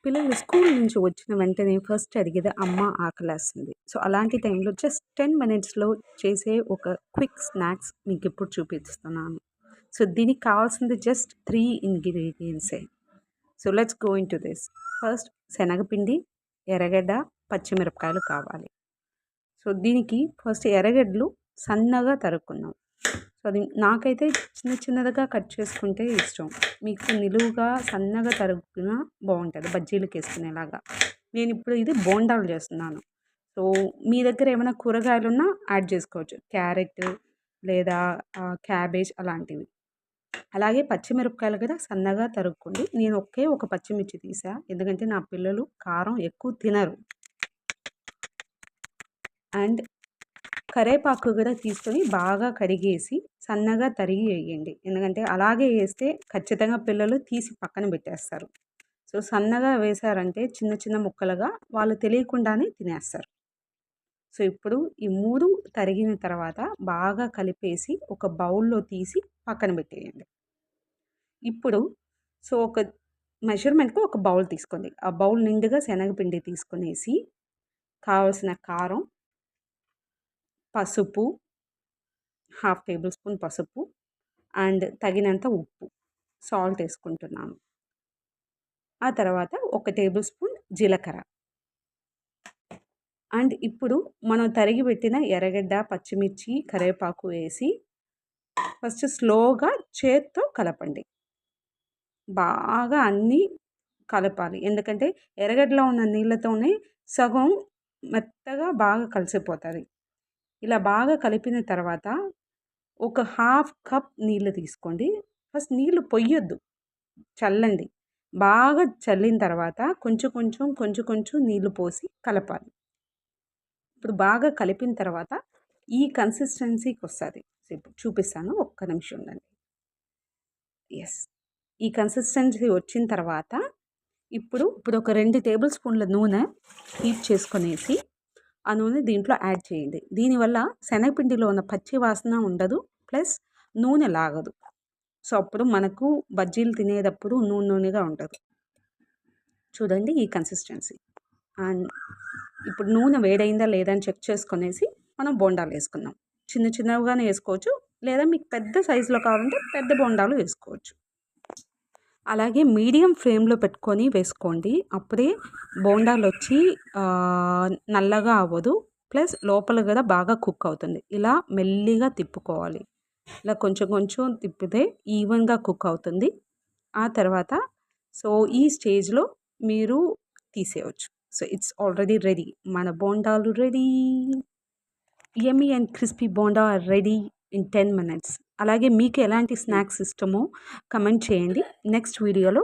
పిల్లలు స్కూల్ నుంచి వచ్చిన వెంటనే ఫస్ట్ అడిగేది అమ్మ ఆకలేస్తుంది. సో, అలాంటి టైంలో జస్ట్ 10 మినిట్స్‌లో చేసే ఒక క్విక్ స్నాక్స్ మీకిప్పుడు చూపిస్తున్నాను. సో, దీనికి కావాల్సింది జస్ట్ 3 ఇంగ్రీడియెంట్సే. So, let's go into this. First శనగపిండి, ఎర్రగడ్డ, పచ్చిమిరపకాయలు కావాలి. సో, దీనికి ఫస్ట్ ఎర్రగడ్డలు సన్నగా తరుక్కుందాం. సో, అది నాకైతే చిన్న చిన్నదిగా కట్ చేసుకుంటే ఇష్టం. మీకు నిలువుగా సన్నగా తరుగునా బావుంటది బజ్జీలకేసుకునేలాగా. నేనిప్పుడు ఇది బోండాలు చేస్తున్నాను. సో, మీ దగ్గర ఏమైనా కూరగాయలున్నా యాడ్ చేసుకోవచ్చు. క్యారెట్ లేదా క్యాబేజ్ అలాంటివి. అలాగే పచ్చిమిరపకాయలు కూడా సన్నగా తరుక్కోండి. నేను ఒకే ఒక పచ్చిమిర్చి తీసా. ఎందుకంటే నా పిల్లలు కారం ఎక్కువ తినరు. అండ్ కరేపాకు కూడా తీసుకొని బాగా కడిగేసి సన్నగా తరిగి వేయండి. ఎందుకంటే అలాగే వేస్తే ఖచ్చితంగా పిల్లలు తీసి పక్కన పెట్టేస్తారు. సో, సన్నగా వేశారంటే చిన్న చిన్న ముక్కలుగా వాళ్ళు తెలియకుండానే తినేస్తారు. సో, ఇప్పుడు ఈ 3 తరిగిన తర్వాత బాగా కలిపేసి ఒక బౌల్‌లో తీసి పక్కన పెట్టేయండి. ఇప్పుడు ఒక మెజర్‌మెంట్‌కి ఒక బౌల్ తీసుకోండి. ఆ బౌల్ నిండుగా శనగపిండి తీసుకొనేసి కావాల్సిన కారం, పసుపు, హాఫ్ టేబుల్ స్పూన్ పసుపు అండ్ తగినంత ఉప్పు, సాల్ట్ ఏసుకుంటున్నాను. ఆ తర్వాత ఒక టేబుల్ స్పూన్ జీలకర్ర. అండ్ ఇప్పుడు మనం తరిగి పెట్టిన ఎర్రగడ్డ, పచ్చిమిర్చి, కరివేపాకు వేసి ఫస్ట్ స్లోగా చేత్తో కలపండి. బాగా అన్నీ కలపాలి. ఎందుకంటే ఎర్రగడ్డలో ఉన్న నీళ్ళతోనే సగం మెత్తగా బాగా కలిసిపోతది. ఇలా బాగా కలిపిన తర్వాత ఒక హాఫ్ కప్ నీళ్ళు తీసుకోండి. ఫస్ట్ నీళ్ళు పొయ్యొద్దు. చల్లండి. బాగా చల్లిన తర్వాత కొంచెం నీళ్ళు పోసి కలపాలి. ఇప్పుడు బాగా కలిపిన తర్వాత ఈ కన్సిస్టెన్సీకొస్తది. ఇప్పుడు చూపిస్తాను. ఒక్క నిమిషం ఉండండి. యెస్. ఈ కన్సిస్టెన్సీ వచ్చిన తర్వాత ఇప్పుడు ఒక 2 టేబుల్ స్పూన్ల నూనె హీట్ చేసుకొనేసి ఆ నూనె దీంట్లో యాడ్ చేయండి. దీనివల్ల శనగపిండిలో ఉన్న పచ్చి వాసన ఉండదు. ప్లస్ నూనె లాగదు. సో, అప్పుడు మనకు బజ్జీలు తినేటప్పుడు నూనెగా ఉండదు. చూడండి ఈ కన్సిస్టెన్సీ. అండ్ ఇప్పుడు నూనె వేడైందా లేదా అని చెక్ చేసుకొనేసి మనం బోండాలు వేసుకుందాం. చిన్న చిన్నవిగానే వేసుకోవచ్చు. లేదా మీకు పెద్ద సైజులో కావాలంటే పెద్ద బోండాలు వేసుకోవచ్చు. అలాగే మీడియం ఫ్లేమ్‌లో పెట్టుకొని వేసుకోండి. అప్పుడే బోండాలొచ్చి నల్లగా అవ్వదు. ప్లస్ లోపల కూడా బాగా కుక్ అవుతుంది. ఇలా మెల్లిగా తిప్పుకోవాలి. ఇలా కొంచెం తిప్పితే ఈవెన్‌గా కుక్ అవుతుంది. ఆ తర్వాత ఈ స్టేజ్‌లో మీరు తీసేయొచ్చు. So, it's already ready. మన బోండాలు ready. Yummy and crispy bonda are ready in 10 minutes. అలాగే మీకు ఎలాంటి స్నాక్స్ ఇష్టమో కమెంట్ చేయండి. నెక్స్ట్ వీడియోలో